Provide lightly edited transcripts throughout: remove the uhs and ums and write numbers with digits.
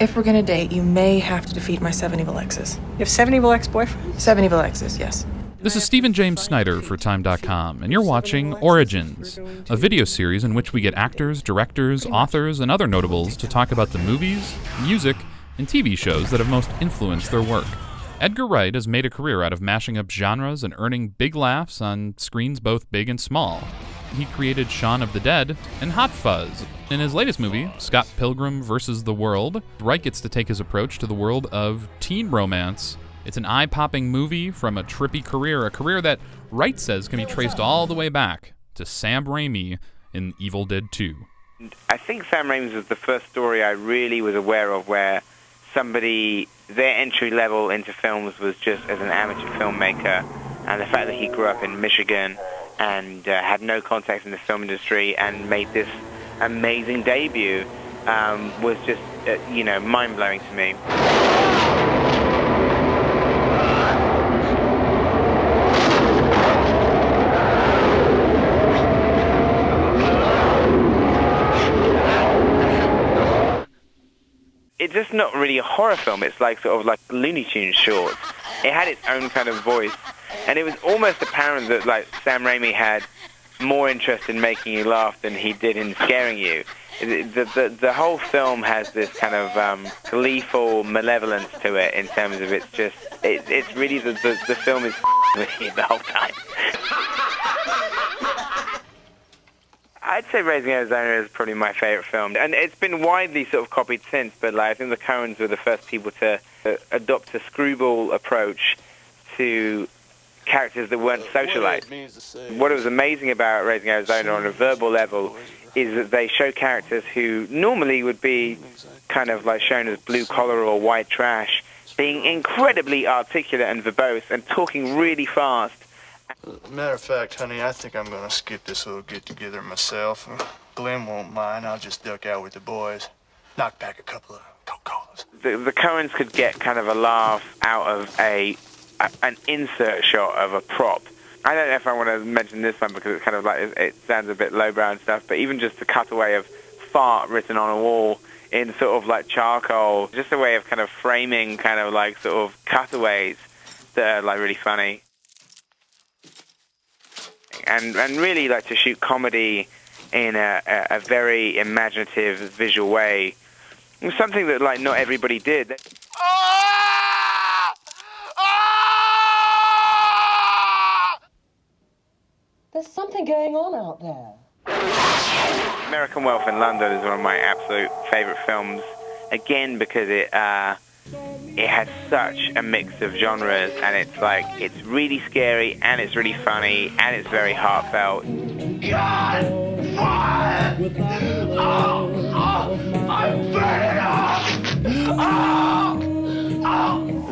If we're gonna date, you may have to defeat my 7 evil exes. You have 7 evil ex-boyfriends? 7 evil exes, yes. This is Stephen James Snyder for Time.com, and you're watching Origins, a video series in which we get actors, directors, authors, and other notables to talk about the movies, music, and TV shows that have most influenced their work. Edgar Wright has made a career out of mashing up genres and earning big laughs on screens both big and small. He created Shaun of the Dead and Hot Fuzz. In his latest movie, Scott Pilgrim vs. the World, Wright gets to take his approach to the world of teen romance. It's an eye-popping movie from a trippy career, a career that Wright says can be traced all the way back to Sam Raimi in Evil Dead 2. I think Sam Raimi's was the first story I really was aware of where somebody, their entry level into films was just as an amateur filmmaker, and the fact that he grew up in Michigan and had no contacts in the film industry and made this amazing debut was just, mind-blowing to me. It's just not really a horror film. It's like sort of like Looney Tunes shorts. It had its own kind of voice, and it was almost apparent that like Sam Raimi had more interest in making you laugh than he did in scaring you. The whole film has this kind of gleeful malevolence to it in terms of it's really the film is with you the whole time. I'd say Raising Arizona is probably my favorite film, and it's been widely sort of copied since, but like, I think the Coens were the first people to adopt a screwball approach to characters that weren't socialized. What was amazing about Raising Arizona on a verbal level is that they show characters who normally would be kind of like shown as blue collar or white trash, being incredibly articulate and verbose and talking really fast. Matter of fact, honey, I think I'm gonna skip this little get-together myself. Glenn won't mind. I'll just duck out with the boys. Knock back a couple of Coca-Colas. The Coens could get kind of a laugh out of an insert shot of a prop. I don't know if I want to mention this one because it's kind of like, it sounds a bit lowbrow and stuff, but even just the cutaway of fart written on a wall in sort of like charcoal, just a way of kind of framing kind of like sort of cutaways that are like really funny. And really like to shoot comedy in a very imaginative visual way. It was something that like not everybody did. There's something going on out there. American Werewolf in London is one of my absolute favorite films. Again, because it has such a mix of genres, and it's really scary, and it's really funny, and it's very heartfelt. God! Fire! I'm burning up!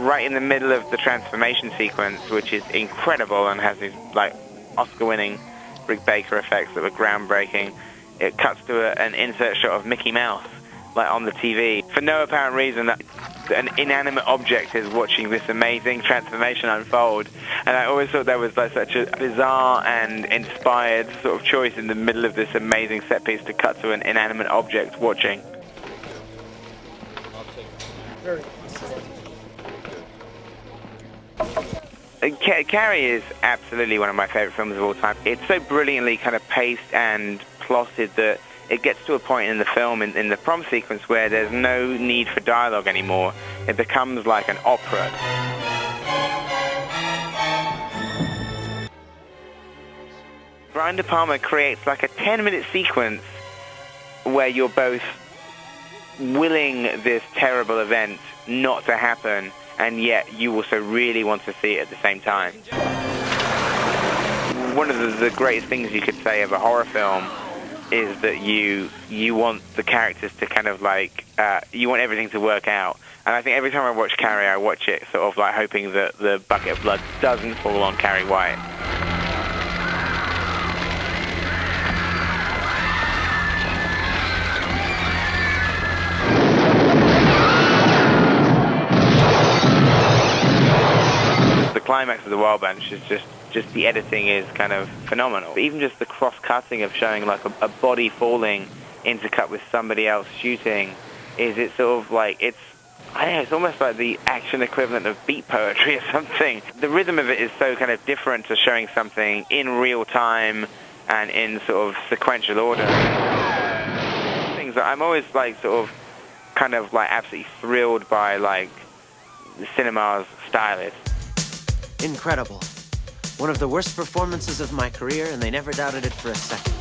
Right in the middle of the transformation sequence, which is incredible and has these like Oscar-winning Rick Baker effects that were groundbreaking, it cuts to an insert shot of Mickey Mouse like on the TV. For no apparent reason, an inanimate object is watching this amazing transformation unfold, and I always thought that was like such a bizarre and inspired sort of choice in the middle of this amazing set piece to cut to an inanimate object watching. Carrie is absolutely one of my favorite films of all time. It's so brilliantly kind of paced and plotted that it gets to a point in the film, in the prom sequence, where there's no need for dialogue anymore. It becomes like an opera. Brian De Palma creates like a 10-minute sequence where you're both willing this terrible event not to happen, and yet you also really want to see it at the same time. One of the greatest things you could say of a horror film is that you want the characters to kind of like, you want everything to work out. And I think every time I watch Carrie, I watch it sort of like hoping that the bucket of blood doesn't fall on Carrie White. The climax of The Wild Bunch is just the editing is kind of phenomenal. But even just the cross-cutting of showing like a body falling intercut with somebody else shooting is it's sort of like, I don't know, it's almost like the action equivalent of beat poetry or something. The rhythm of it is so kind of different to showing something in real time and in sort of sequential order. Things that I'm always like sort of kind of like absolutely thrilled by like the cinema's stylist. Incredible. One of the worst performances of my career, and they never doubted it for a second.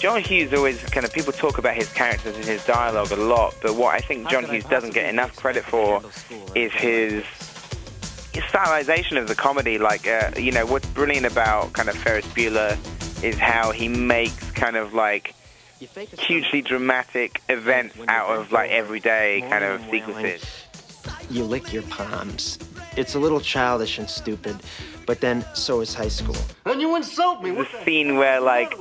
John Hughes always kind of, people talk about his characters and his dialogue a lot, but what I think John Hughes doesn't get enough credit for is his stylization of the comedy. Like, you know, what's brilliant about kind of Ferris Bueller is how he makes kind of like hugely dramatic events out of like everyday kind of sequences. You lick your palms. It's a little childish and stupid, but then so is high school. And you insult me. There's a scene where like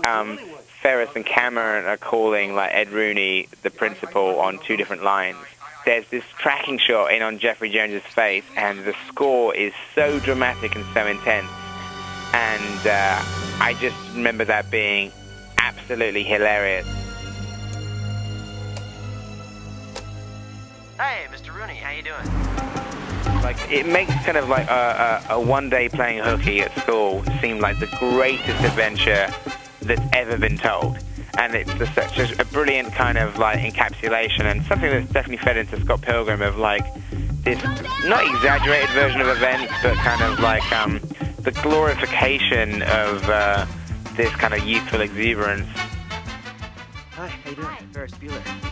Ferris and Cameron are calling like Ed Rooney, the principal, on two different lines. There's this tracking shot in on Jeffrey Jones's face, and the score is so dramatic and so intense. And I just remember that being absolutely hilarious. Hey, Mr. Rooney, how you doing? Like, it makes kind of like a one-day playing hooky at school seem like the greatest adventure that's ever been told. And it's just such a brilliant kind of like encapsulation, and something that's definitely fed into Scott Pilgrim of like this not exaggerated version of events, but kind of like the glorification of this kind of youthful exuberance. Hi, how you doing? Ferris Bueller.